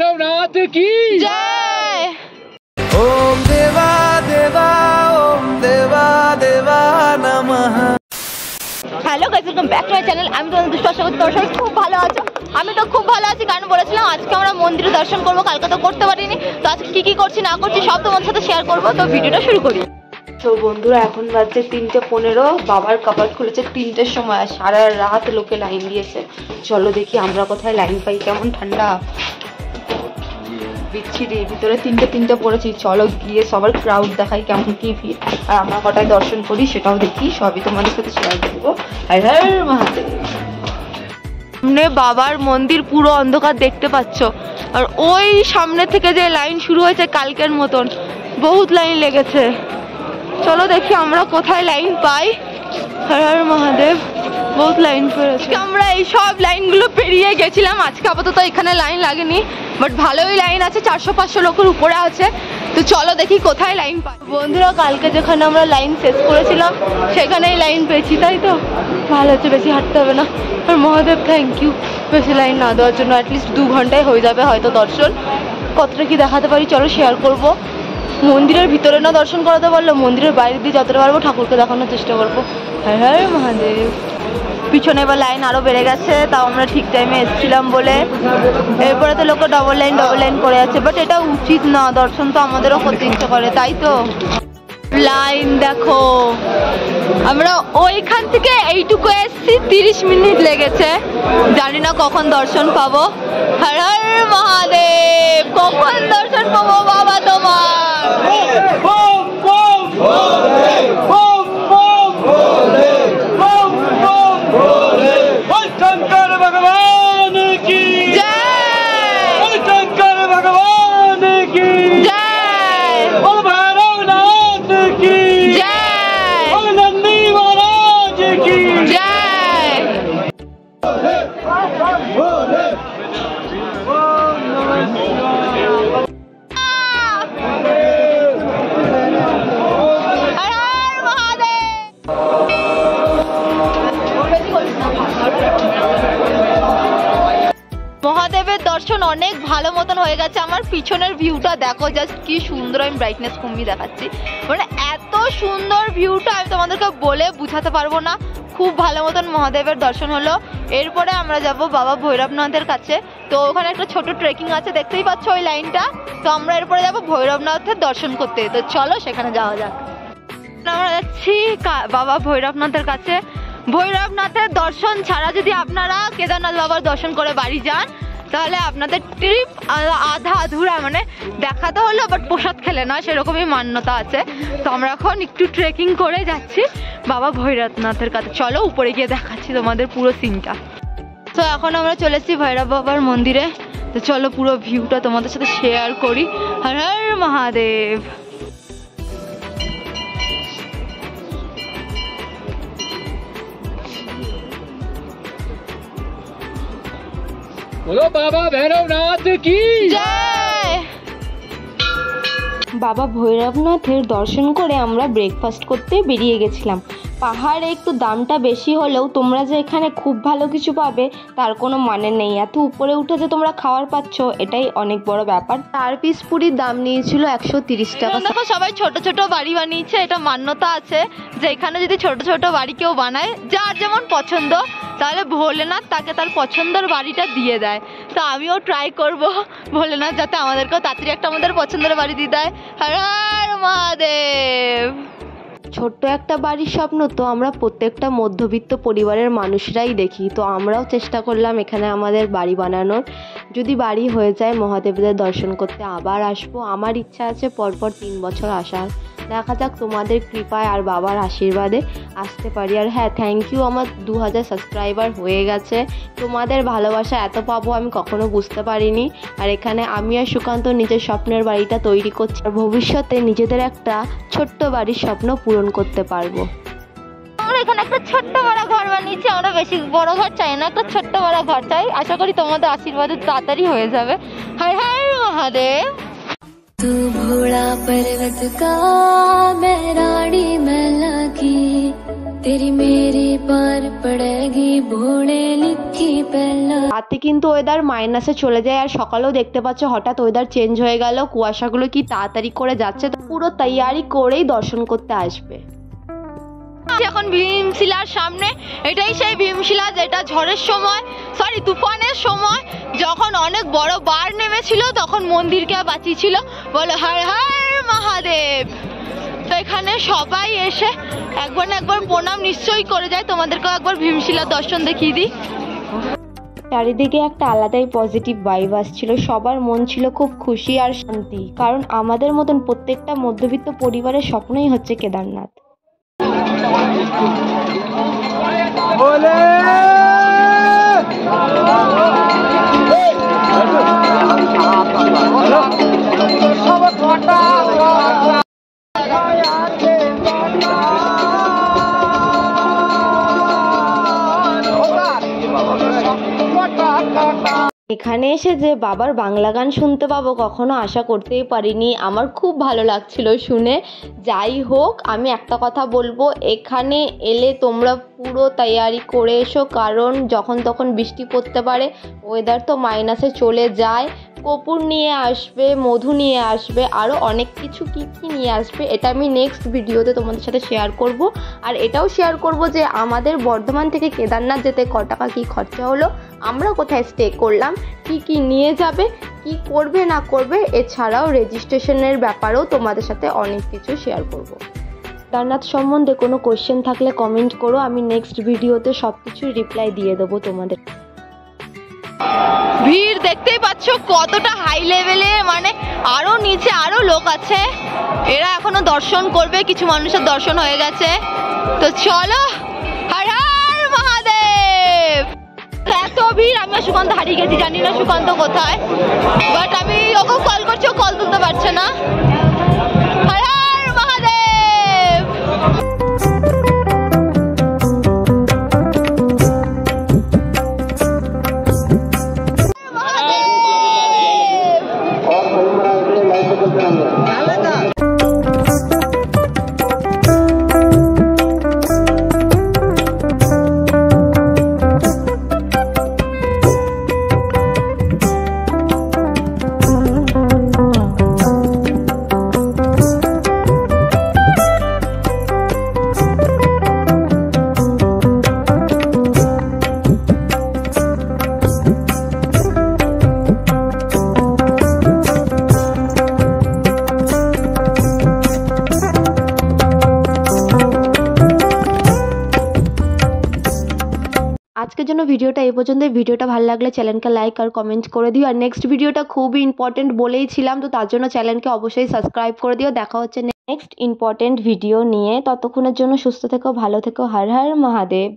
भैरवनाथ की जय। ओम देवा देवा ओम देवा देवा नमः। Hello guys, welcome back to my channel. আমি তোমাদের দুষ্টু আশা করি তোমরা সবাই খুব ভালো আছো। আমি তো খুব ভালো আছি, কারণ বলেছিলাম আজকে আমরা মন্দিরে দর্শন করবো, কালকে তো করতে পারিনি। তো আজকে কি কি করছি না করছি সব তোমাদের সাথে শেয়ার করবো। তো ভিডিওটা শুরু করি। তো বন্ধুরা, এখন বাজছে 3:15। বাবার কাপাট খুলেছে 3টের সময়, আর সারা রাত লোকে লাইন দিয়েছে। চলো দেখি আমরা কোথায় লাইন পাই। কেমন ঠান্ডা, বিচ্ছিরি। ভিতরে তিনটে পড়েছি। চলো গিয়ে সবার ক্রাউড দেখাই কেমন কি ভিড়, আর আমরা কটায় দর্শন করি সেটাও দেখি। সবই তোমাদের সাথে শেয়ার করবো। হর হর মহাদেব। সামনে বাবার মন্দির, পুরো অন্ধকার দেখতে পাচ্ছ। আর ওই সামনে থেকে যে লাইন শুরু হয়েছে কালকের মতন, বহুত লাইন লেগেছে। চলো দেখি আমরা কোথায় লাইন পাই। হর হর মহাদেব। বহুত লাইন পড়েছে। আমরা এই সব লাইনগুলো পেরিয়ে গেছিলাম। আজকে আপাতত এখানে লাইন লাগেনি, বাট ভালোই লাইন আছে। 400-500 লোকের উপরে আছে। তো চলো দেখি কোথায় লাইন পাই। বন্ধুরা, কালকে যেখানে আমরা লাইন শেষ করেছিলাম সেখানেই লাইন পেয়েছি, তাই তো ভালো হচ্ছে, বেশি হাঁটতে হবে না। আর মহাদেব থ্যাংক ইউ বেশি লাইন না দেওয়ার জন্য। অ্যাটলিস্ট 2 ঘন্টায় হয়ে যাবে হয়তো দর্শন। কতটা কি দেখাতে পারি চলো শেয়ার করব। মন্দিরের ভিতরে না দর্শন করাতে পারলো, মন্দিরের বাইরে দিয়ে যতটা পারবো ঠাকুরকে দেখানোর চেষ্টা করবো। হ্যাঁ হ্যাঁ মহাদেব। পিছনে এবার লাইন আরো বেড়ে গেছে, তাও আমরা ঠিক টাইমে এসেছিলাম বলে। এরপরে তো লোকে ডবল লাইন করে আছে, বাট এটা উচিত না। দর্শন তো আমাদেরও করতে ইচ্ছে করে, তাই তো। লাইন দেখো, আমরা ওইখান থেকে এইটুকু এসেছি, 30 মিনিট লেগেছে। জানি না কখন দর্শন পাবো। হর হর মহাদেব। কখন দর্শন পাবো বাবা তোমার? शंकर भगवान की जय। शंकर भगवान की जय। भैरवनाथ की जय। नंदी महाराज की जय। মহাদেবের দর্শন অনেক ভালো মতন হয়ে গেছে। আমার পিছনের ভিউটা দেখো, জাস্ট কি সুন্দর। আমি ব্রাইটনেস কমিয়ে দেখাচ্ছি, মানে এত সুন্দর ভিউটা আমি তোমাদেরকে বলে বুঝাতে পারবো না। খুব ভালো মতন মহাদেবের দর্শন হলো। এরপরে আমরা যাব বাবা ভৈরবনাথের কাছে। তো ওখানে একটা ছোট ট্রেকিং আছে, দেখতেই পাচ্ছ ওই লাইনটা। তো আমরা এরপরে যাব ভৈরবনাথের দর্শন করতে। তো চলো সেখানে যাওয়া যাক। আমরা যাচ্ছি বাবা ভৈরবনাথের কাছে। ভৈরবনাথের দর্শন ছাড়া যদি আপনারা কেদারনাথ বাবার দর্শন করে বাড়ি যান, তাহলে আপনাদের ট্রিপ আধা আধুরা। মানে দেখাতে হলো, বাট প্রসাদ খেলে না, সেরকমই মান্যতা আছে। তো আমরা এখন একটু ট্রেকিং করে যাচ্ছি বাবা ভৈরবনাথের কাছে। চলো উপরে গিয়ে দেখাচ্ছি তোমাদের পুরো সিনটা। তো এখন আমরা চলে এসেছি ভৈরব বাবার মন্দিরে। তো চলো পুরো ভিউটা তোমাদের সাথে শেয়ার করি। হর হর মহাদেব। बोलो बाबा भैरवनाथ की জয়। বাবা ভৈরবনাথের দর্শন করে আমরা ব্রেকফাস্ট করতে বেরিয়ে গেছিলাম। পাহাড়ে একটু দামটা বেশি হলেও তোমরা যে এখানে খুব ভালো কিছু পাবে তার কোনো মানে নেই। এত উপরে উঠে যে তোমরা খাবার পাচ্ছ, এটাই অনেক বড় ব্যাপার। 4 পিস পুরির দাম নিয়েছিল 130 টাকা। দেখো সবাই ছোট ছোট বাড়ি বানিয়েছে। এটা মান্যতা আছে যে এখানে যদি ছোট ছোট বাড়ি কেউ বানায়, যার যেমন পছন্দ, তাহলে ভোলেনাথ তাকে তার পছন্দের বাড়িটা দিয়ে দেয়। তো আমিও ট্রাই করব ভোলেনাথ যাতে আমাদেরকেও তাড়াতাড়ি একটা আমাদের পছন্দের বাড়ি দিয়ে দেয়। হর হর মহাদেব। ছোট্ট একটা বাড়ির স্বপ্ন তো আমরা প্রত্যেকটা মধ্যবিত্ত পরিবারের মানুষরাই দেখি। তো আমরাও চেষ্টা করলাম এখানে আমাদের বাড়ি বানানোর। যদি বাড়ি হয়ে যায় মহাদেবদের দর্শন করতে আবার আসবো। আমার ইচ্ছা আছে পরপর 3 বছর আসার। দেখা যাক তোমাদের কৃপায় আর বাবার আশীর্বাদে আসতে পারি। আর হ্যাঁ, থ্যাংক ইউ, আমার 2000 সাবস্ক্রাইবার হয়ে গেছে। তোমাদের ভালোবাসা এত পাবো আমি কখনো বুঝতে পারিনি। আর এখানে আমি আর সুকান্ত নিজের স্বপ্নের বাড়িটা তৈরি করছি, আর ভবিষ্যতে নিজেদের একটা ছোট্ট বাড়ির স্বপ্ন পূরণ করতে পারবো। আমরা এখানে একটা ছোট্ট বড় ঘর বানিয়েছি। আমরা বেশি বড় ঘর চাই না, একটা ছোট্ট বড় ঘর চাই। আশা করি তোমাদের আশীর্বাদে তাড়াতাড়ি হয়ে যাবে। হর হর মহাদেব। तू भोला पर्वत का मैं रानी मैला की तेरी मेरी पार पड़ेगी भोले लिखी पहला। রাতে কিন্তু ওয়েদার মাইনাসে চলে যায়, আর সকালেও দেখতে পাচ্ছ হঠাৎ ওয়েদার চেঞ্জ হয়ে গেল, কুয়াশাগুলো কি তাড়াতাড়ি করে যাচ্ছে, তো পুরো তৈয়ারি করেই দর্শন করতে আসবে। এখন ভীমশিলার সামনে, এটাই সেই ভীমশিলা যেটা ঝড়ের সময়, সরি তুফানের সময় যখন অনেক বড় বার নেমেছিল তখন মন্দিরকে বাঁচিয়েছিল। বলো হর হর মহাদেব। তো এখানে সবাই এসে একবার না একবার প্রণাম নিশ্চয়ই করে যায়। তোমাদেরকেও একবার ভীমশিলার দর্শন দেখিয়ে দিই। চারিদিকে একটা আলাদাই পজিটিভ ভাইব আসছিল, সবার মন ছিল খুব খুশি আর শান্তি, কারণ আমাদের মতন প্রত্যেকটা মধ্যবিত্ত পরিবারের স্বপ্নই হচ্ছে কেদারনাথ। এখানে এসে যে বাবার বাংলা গান শুনতে পাবো কখনো আশা করতেই পারিনি, আমার খুব ভালো লাগছিল শুনে। যাই হোক, আমি একটা কথা বলবো, এখানে এলে তোমরা পুরো তৈয়ারি করে এসো, কারণ যখন তখন বৃষ্টি পড়তে পারে, ওয়েদার তো মাইনাসে চলে যায়। কপুর নিয়ে আসবে, মধু নিয়ে আসবে, আরও অনেক কিছু কী কী নিয়ে আসবে, এটা আমি নেক্সট ভিডিওতে তোমাদের সাথে শেয়ার করব। আর এটাও শেয়ার করব যে আমাদের বর্ধমান থেকে কেদারনাথ যেতে ক টাকা কী খরচা হলো, আমরা কোথায় স্টে করলাম, কি কি নিয়ে যাবে, কি করবে না করবে, এছাড়াও রেজিস্ট্রেশনের ব্যাপারেও তোমাদের সাথে অনেক কিছু শেয়ার করব। কেদারনাথ সম্বন্ধে কোনো কোয়েশ্চেন থাকলে কমেন্ট করো, আমি নেক্সট ভিডিওতে সব কিছু রিপ্লাই দিয়ে দেবো তোমাদের। ভিড় দেখতেই পাচ্ছ কতটা হাই লেভেলে, মানে আরো নিচে আরো লোক আছে, এরা এখনো দর্শন করবে, কিছু মানুষের দর্শন হয়ে গেছে। তো চলো, হর হর মহাদেব। এত ভিড়, আমি সুকান্ত হারিয়ে গেছি, জানি না সুকান্ত কোথায়, বাট আমি ওকে কল করছি, ও কল তুলতে পারছে না। হর হর মহাদেব। আজকের জন্য ভিডিওটা এই পর্যন্ত। ভিডিওটা ভালো লাগলে চ্যানেলকে লাইক আর কমেন্ট করে দিও, আর নেক্সট ভিডিওটা খুবই ইম্পর্টেন্ট বলেইছিলাম, তো তার জন্য চ্যানেলকে অবশ্যই সাবস্ক্রাইব করে দিও। দেখা হচ্ছে নেক্সট ইম্পর্টেন্ট ভিডিও নিয়ে, ততক্ষণের জন্য সুস্থ থেকো, ভালো থেকো, হর হর মহাদেব।